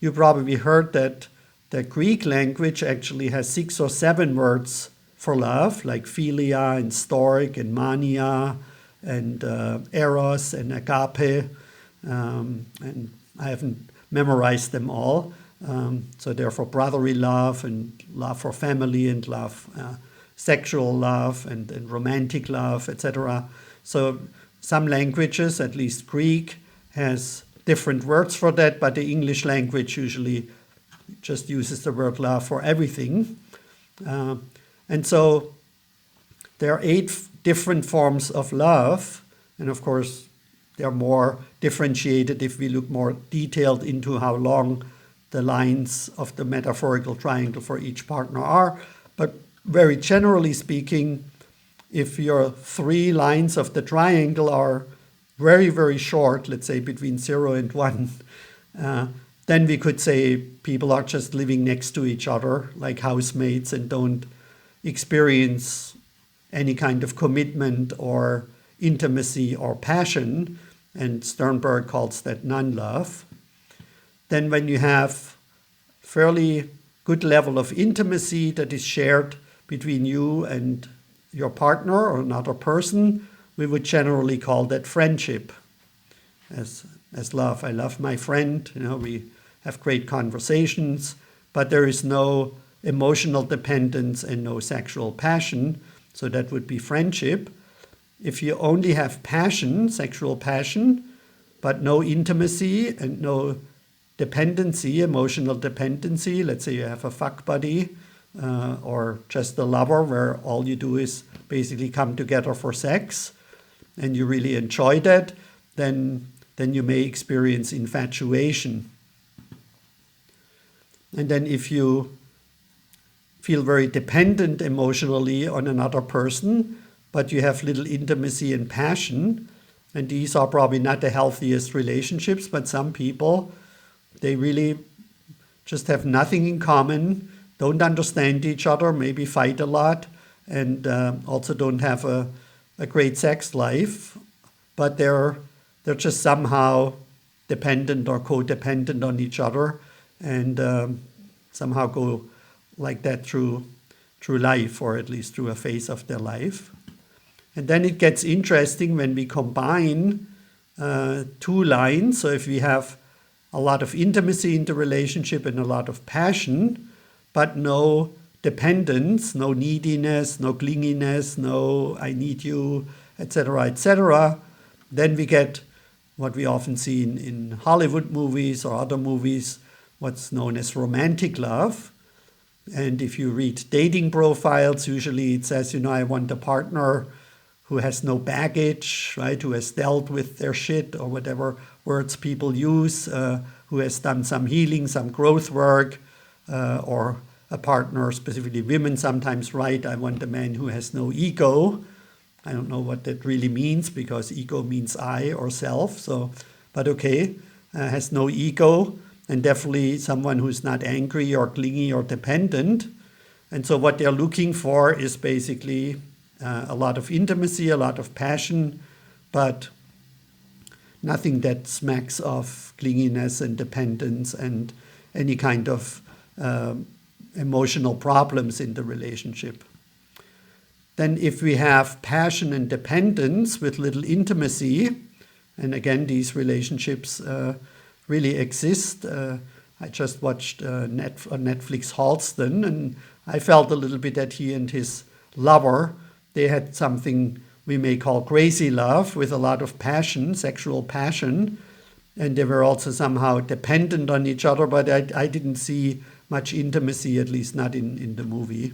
you probably heard that the Greek language actually has 6 or 7 words for love, like philia and storge and mania and eros and agape. And I haven't memorized them all. So therefore brotherly love and love for family and love, sexual love and romantic love, etc. So some languages, at least Greek, has different words for that, but the English language usually just uses the word love for everything. And so there are 8 different forms of love, and of course they're more differentiated if we look more detailed into how long the lines of the metaphorical triangle for each partner are. But very generally speaking, if your 3 lines of the triangle are very, very short, let's say between 0 and 1, then we could say people are just living next to each other like housemates and don't experience any kind of commitment or intimacy or passion, and Sternberg calls that non-love. Then when you have fairly good level of intimacy that is shared between you and your partner or another person, we would generally call that friendship as love. I love my friend, we have great conversations, but there is no emotional dependence and no sexual passion, so that would be friendship. If you only have passion, sexual passion, but no intimacy and no dependency, emotional dependency, let's say you have a fuck buddy or just a lover where all you do is basically come together for sex and you really enjoy that, then you may experience infatuation. And then if you feel very dependent emotionally on another person, but you have little intimacy and passion, and these are probably not the healthiest relationships, but some people, they really just have nothing in common, don't understand each other, maybe fight a lot, and also don't have a great sex life, but they're just somehow dependent or codependent on each other, and somehow go like that through life, or at least through a phase of their life. And then it gets interesting when we combine 2 lines. So if we have a lot of intimacy in the relationship and a lot of passion, but no dependence, no neediness, no clinginess, no I need you, etc., then we get what we often see in Hollywood movies or other movies, what's known as romantic love. And if you read dating profiles, usually it says, I want a partner who has no baggage, right? Who has dealt with their shit, or whatever words people use, who has done some healing, some growth work, or a partner, specifically women sometimes write, I want a man who has no ego. I don't know what that really means, because ego means I or self. So, but okay, has no ego, and definitely someone who's not angry or clingy or dependent. And so what they're looking for is basically a lot of intimacy, a lot of passion, but nothing that smacks of clinginess and dependence and any kind of emotional problems in the relationship. Then if we have passion and dependence with little intimacy, and again, these relationships really exist. I just watched on Netflix Halston, and I felt a little bit that he and his lover, they had something we may call crazy love with a lot of passion, sexual passion, and they were also somehow dependent on each other, but I didn't see much intimacy, at least not in the movie.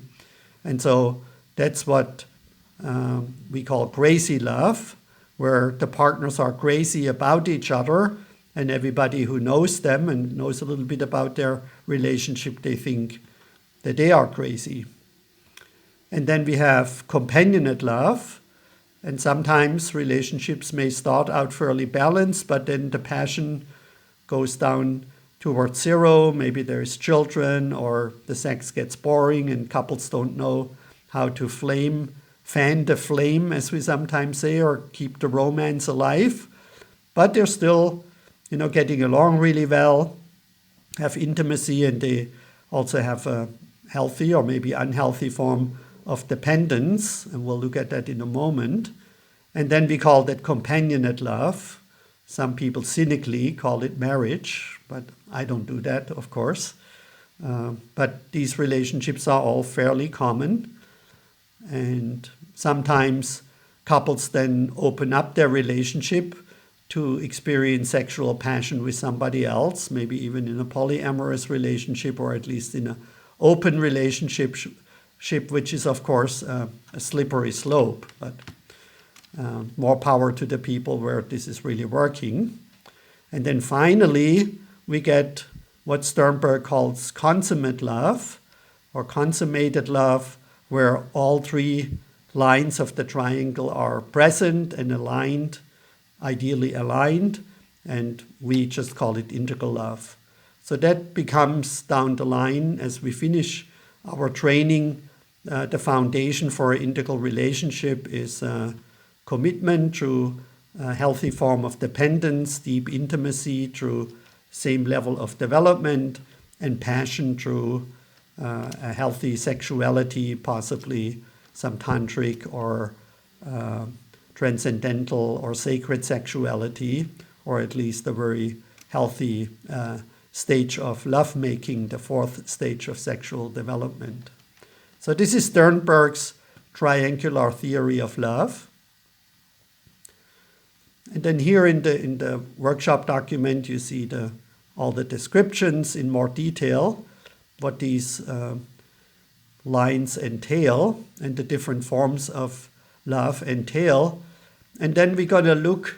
And so that's what we call crazy love, where the partners are crazy about each other, and everybody who knows them and knows a little bit about their relationship, they think that they are crazy. And then we have companionate love, and sometimes relationships may start out fairly balanced, but then the passion goes down towards 0. Maybe there's children, or the sex gets boring and couples don't know how to fan the flame, as we sometimes say, or keep the romance alive. But they're still, getting along really well. have intimacy, and they also have a healthy or maybe unhealthy form of dependence, and we'll look at that in a moment. And then we call that companionate love. Some people cynically call it marriage, but I don't do that, of course. But these relationships are all fairly common, and sometimes couples then open up their relationship to experience sexual passion with somebody else, maybe even in a polyamorous relationship, or at least in an open relationship, which is, of course, a slippery slope. But more power to the people where this is really working. And then finally, we get what Sternberg calls consummate love, or consummated love, where all three lines of the triangle are present and aligned, ideally aligned, and we just call it integral love. So that becomes, down the line, as we finish our training, the foundation for an integral relationship is commitment through a healthy form of dependence, deep intimacy through same level of development, and passion through a healthy sexuality, possibly some tantric or transcendental or sacred sexuality, or at least a very healthy stage of lovemaking, the fourth stage of sexual development. So this is Sternberg's triangular theory of love. And then here in the workshop document, you see all the descriptions in more detail, what these lines entail and the different forms of love entail. And then we're going to look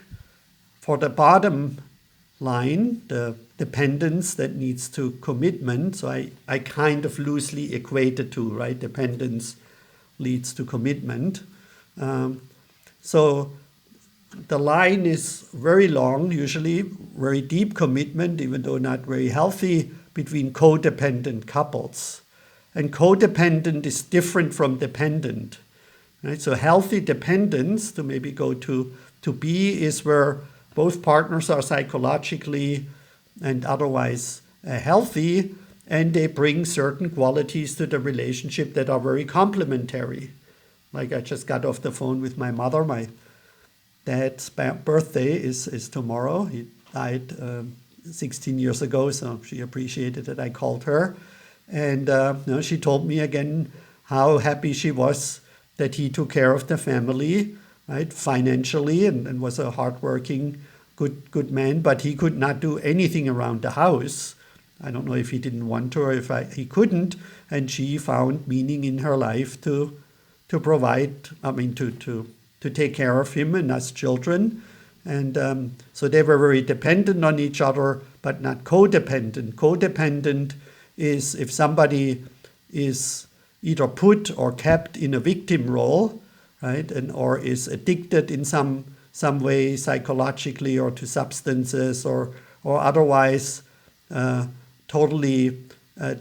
for the bottom line, the dependence that needs to commitment. So I kind of loosely equate the two, right? Dependence leads to commitment. So the line is very long, usually very deep commitment, even though not very healthy, between codependent couples. And codependent is different from dependent. Right? So healthy dependence, to maybe go to B, is where both partners are psychologically and otherwise healthy, and they bring certain qualities to the relationship that are very complementary. Like I just got off the phone with my mother. My dad's birthday is tomorrow. He died 16 years ago, so she appreciated that I called her. And she told me again how happy she was that he took care of the family, right, financially, and was a hardworking, good man, but he could not do anything around the house. I don't know if he didn't want to or if he couldn't, and she found meaning in her life to provide, to take care of him and us children. And so they were very dependent on each other, but not codependent. Codependent is if somebody is either put or kept in a victim role, right, or is addicted in some way psychologically or to substances or otherwise totally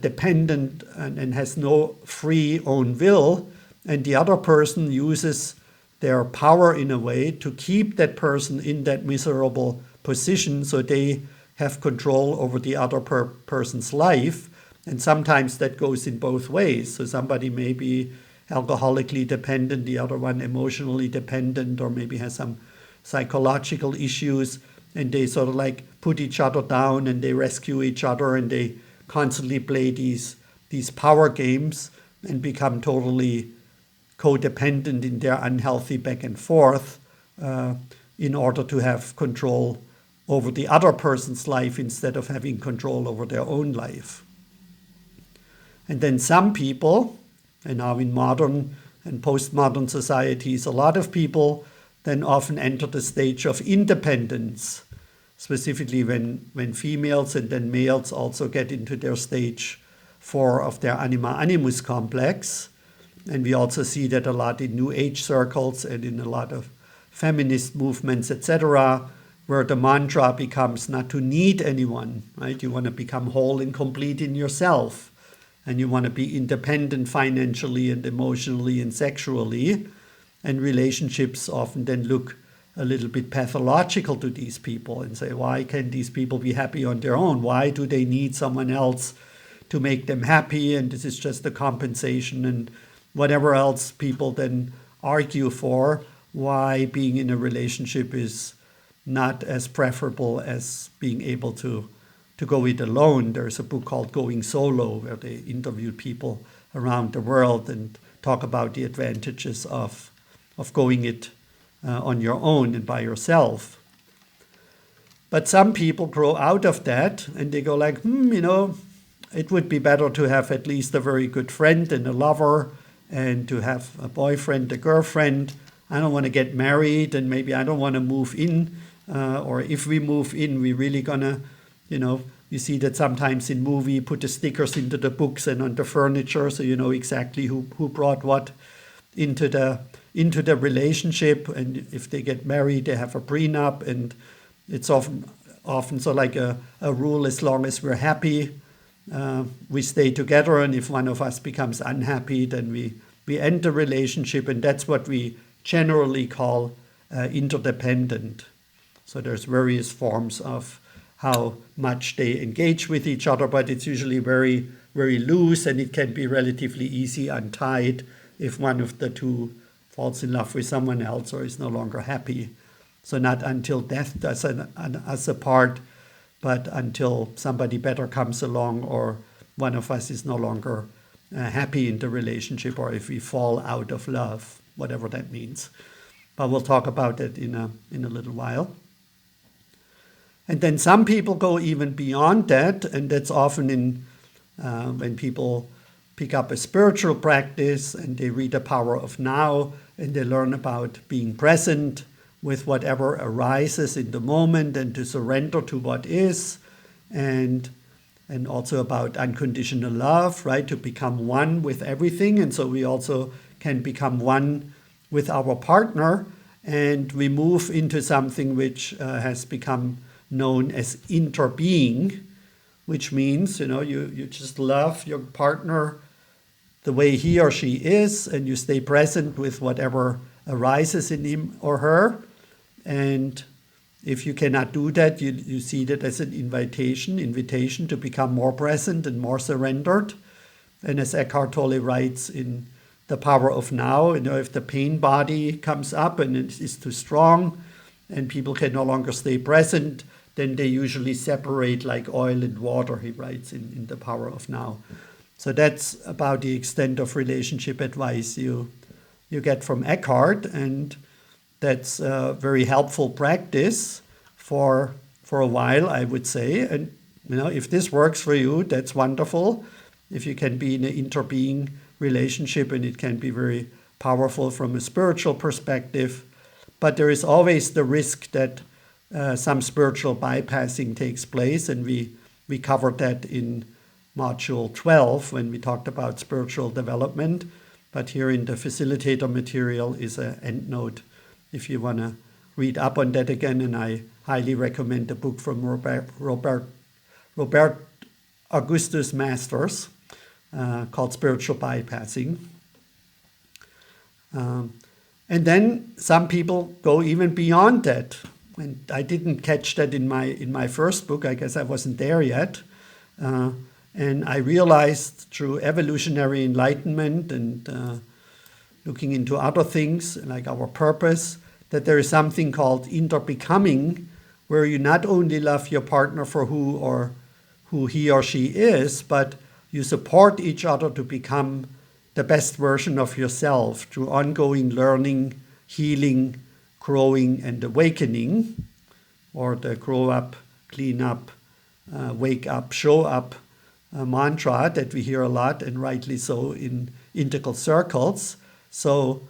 dependent and has no free own will, and the other person uses their power in a way to keep that person in that miserable position so they have control over the other person's life. And sometimes that goes in both ways. So somebody may be alcoholically dependent, the other one emotionally dependent, or maybe has some psychological issues, and they sort of like put each other down and they rescue each other, and they constantly play these power games and become totally codependent in their unhealthy back and forth in order to have control over the other person's life instead of having control over their own life. And then some people, and now in modern and postmodern societies, a lot of people then often enter the stage of independence, specifically when females and then males also get into their stage 4 of their anima animus complex. And we also see that a lot in New Age circles and in a lot of feminist movements, etc., where the mantra becomes not to need anyone, right? You want to become whole and complete in yourself. And you want to be independent financially and emotionally and sexually. And relationships often then look a little bit pathological to these people and say, why can't these people be happy on their own? Why do they need someone else to make them happy? And this is just a compensation, and whatever else people then argue for why being in a relationship is not as preferable as being able to go it alone. There's a book called Going Solo where they interviewed people around the world and talk about the advantages of going it on your own and by yourself. But some people grow out of that and they go like, it would be better to have at least a very good friend and a lover, and to have a boyfriend, a girlfriend. I don't want to get married, and maybe I don't want to move in. Or if we move in, we're really gonna, you see that sometimes in movie, put the stickers into the books and on the furniture, so you know exactly who brought what into the relationship. And if they get married, they have a prenup, and it's often so like a rule: as long as we're happy, we stay together, and if one of us becomes unhappy, then we end the relationship, and that's what we generally call interdependent. So there's various forms of how much they engage with each other, but it's usually very, very loose, and it can be relatively easy untied if one of the two falls in love with someone else or is no longer happy. So not until death does us apart, but until somebody better comes along, or one of us is no longer happy in the relationship, or if we fall out of love, whatever that means. But we'll talk about that in a little while. And then some people go even beyond that, and that's often when people pick up a spiritual practice and they read The Power of Now, and they learn about being present with whatever arises in the moment, and to surrender to what is, and also about unconditional love, right? To become one with everything. And so we also can become one with our partner, and we move into something which has become known as interbeing, which means, you just love your partner the way he or she is, and you stay present with whatever arises in him or her. And if you cannot do that, you see that as an invitation to become more present and more surrendered. And as Eckhart Tolle writes in The Power of Now, if the pain body comes up and it is too strong and people can no longer stay present, then they usually separate like oil and water, he writes in The Power of Now. So that's about the extent of relationship advice you get from Eckhart, and that's a very helpful practice for a while, I would say. And if this works for you, that's wonderful. If you can be in an interbeing relationship, and it can be very powerful from a spiritual perspective. But there is always the risk that some spiritual bypassing takes place, and we covered that in module 12 when we talked about spiritual development. But here in the facilitator material is an endnote if you want to read up on that again, and I highly recommend the book from Robert Augustus Masters called Spiritual Bypassing. And then some people go even beyond that. And I didn't catch that in my first book. I guess I wasn't there yet. And I realized through evolutionary enlightenment and looking into other things like our purpose, that there is something called interbecoming, where you not only love your partner for who he or she is, but you support each other to become the best version of yourself through ongoing learning, healing, growing, and awakening, or the grow up, clean up, wake up, show up mantra that we hear a lot, and rightly so, in integral circles. So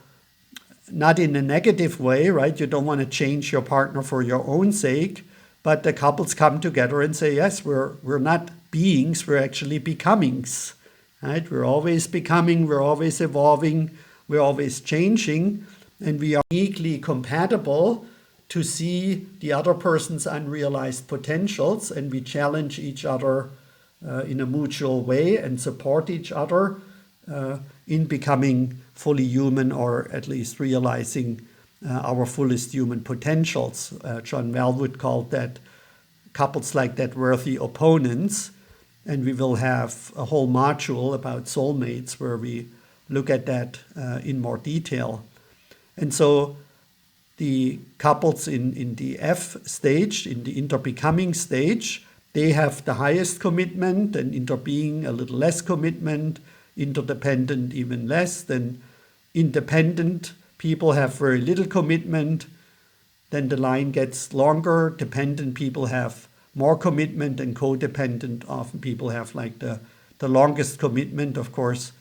not in a negative way, right? You don't want to change your partner for your own sake, but the couples come together and say, yes, we're not beings, we're actually becomings, right? We're always becoming, we're always evolving, we're always changing, and we are uniquely compatible to see the other person's unrealized potentials, and we challenge each other in a mutual way and support each other in becoming fully human, or at least realizing our fullest human potentials. John Wellwood called that couples like that worthy opponents. And we will have a whole module about soulmates where we look at that in more detail. And so the couples in the F stage, in the interbecoming stage, they have the highest commitment, and interbeing a little less commitment, interdependent even less. Then independent people have very little commitment. Then the line gets longer. Dependent people have more commitment, and codependent often people have like the longest commitment. Of course,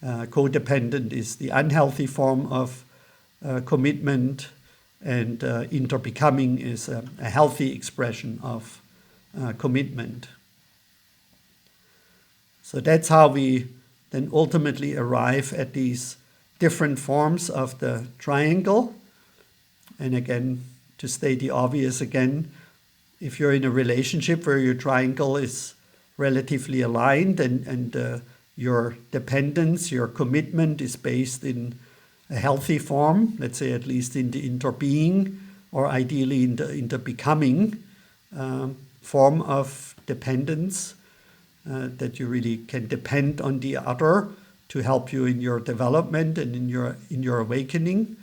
codependent is the unhealthy form of commitment, and interbecoming is a healthy expression of commitment. So that's how we then ultimately arrive at these different forms of the triangle. And again, to state the obvious again, if you're in a relationship where your triangle is relatively aligned and your dependence, your commitment is based in a healthy form, let's say at least in the interbeing, or ideally in the becoming form of dependence, that you really can depend on the other to help you in your development and in your awakening,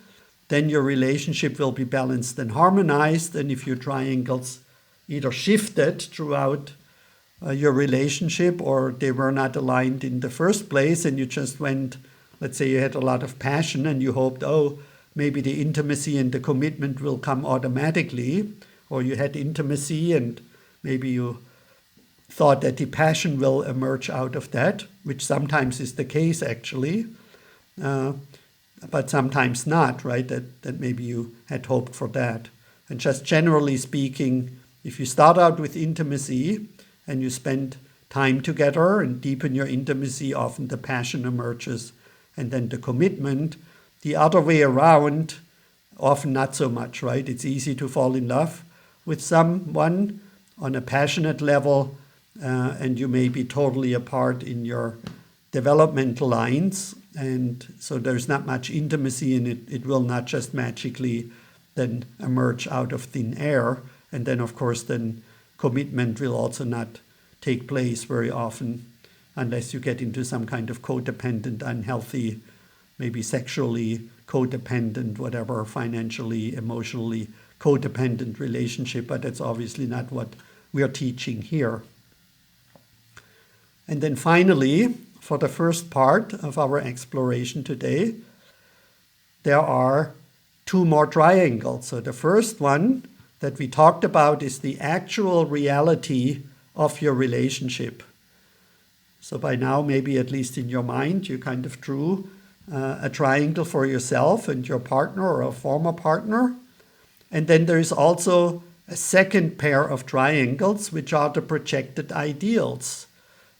then your relationship will be balanced and harmonized. And if your triangles either shifted throughout your relationship, or they were not aligned in the first place, and you just went, let's say you had a lot of passion and you hoped, oh, maybe the intimacy and the commitment will come automatically, or you had intimacy and maybe you thought that the passion will emerge out of that, which sometimes is the case actually, but sometimes not, right? That maybe you had hoped for that. And just generally speaking, if you start out with intimacy and you spend time together and deepen your intimacy, often the passion emerges and then the commitment. The other way around, often not so much, right? It's easy to fall in love with someone on a passionate level, and you may be totally apart in your developmental lines, and so there's not much intimacy in it. It will not just magically then emerge out of thin air, and then of course then commitment will also not take place very often unless you get into some kind of codependent, unhealthy, maybe sexually codependent, whatever, financially, emotionally codependent relationship, but that's obviously not what we are teaching here. And then finally, for the first part of our exploration today, there are two more triangles. So the first one that we talked about is the actual reality of your relationship. So by now, maybe at least in your mind, you kind of drew a triangle for yourself and your partner or a former partner. And then there is also a second pair of triangles, which are the projected ideals.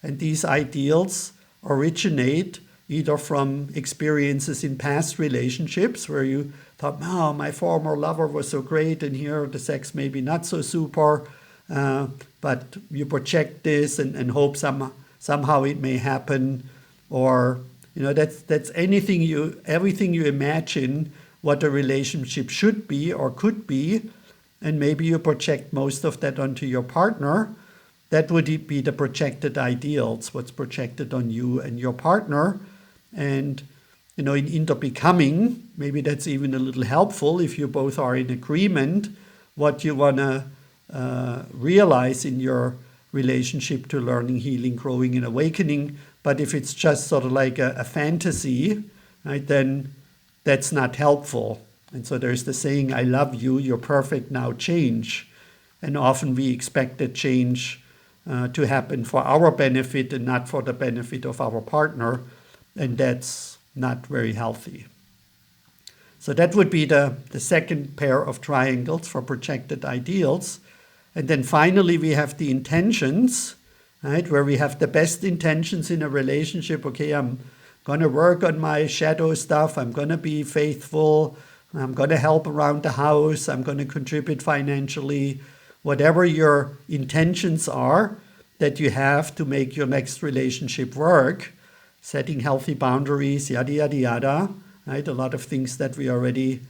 And these ideals originate either from experiences in past relationships where you thought, oh, my former lover was so great, and here the sex maybe not so super, but you project this and hope somehow it may happen. Or, that's everything you imagine what a relationship should be or could be, and maybe you project most of that onto your partner. That would be the projected ideals, what's projected on you and your partner. And, in interbecoming, maybe that's even a little helpful if you both are in agreement what you want to realize in your relationship to learning, healing, growing, and awakening. But if it's just sort of like a fantasy, right, then that's not helpful. And so there's the saying, I love you, you're perfect, now change. And often we expect that change to happen for our benefit and not for the benefit of our partner. And that's not very healthy. So that would be the second pair of triangles for projected ideals. And then finally, we have the intentions, right, where we have the best intentions in a relationship. Okay, I'm going to work on my shadow stuff. I'm going to be faithful. I'm going to help around the house. I'm going to contribute financially. Whatever your intentions are that you have to make your next relationship work, setting healthy boundaries, yada, yada, yada, right? A lot of things that we already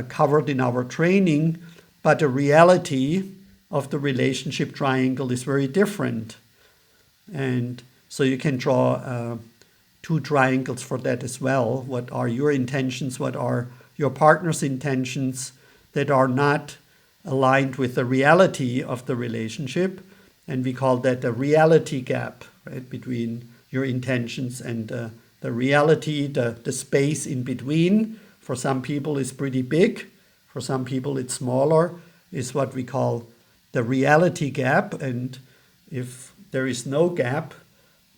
covered in our training, but the reality of the relationship triangle is very different. And so you can draw two triangles for that as well. What are your intentions? What are your partner's intentions that are not aligned with the reality of the relationship? And we call that the reality gap, right, between your intentions and the reality. The space in between, for some people, is pretty big. For some people, it's smaller, is what we call the reality gap. And if there is no gap,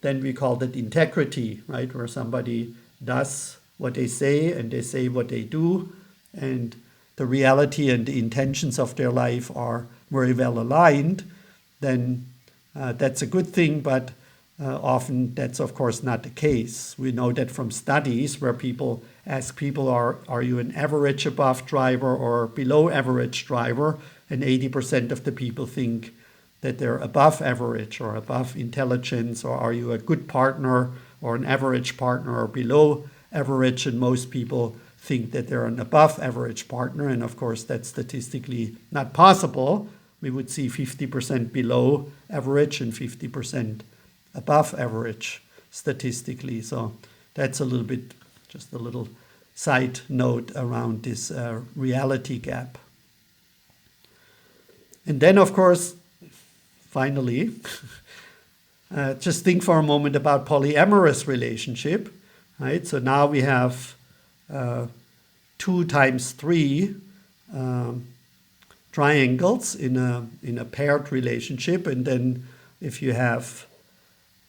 then we call that integrity, right? Where somebody does what they say and they say what they do, and the reality and the intentions of their life are very well aligned, then that's a good thing, but often that's of course not the case. We know that from studies where people ask people, are you an average above driver or below average driver? And 80% of the people think that they're above average or above intelligence, or are you a good partner or an average partner or below average? And most people think that they're an above average partner, and of course that's statistically not possible. We would see 50% below average and 50% above average statistically. So that's a little bit, just a little side note around this reality gap. And then of course, finally, just think for a moment about polyamorous relationship, right? So now we have 2 times 3 triangles in a paired relationship, and then if you have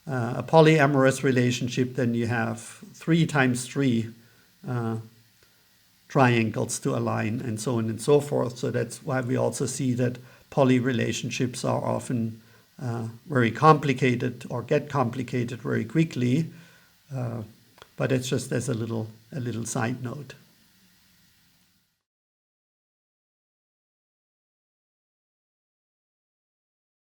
a polyamorous relationship, then you have 3 times 3 triangles to align, and so on and so forth. So that's why we also see that poly relationships are often very complicated or get complicated very quickly. But it's just as a little side note.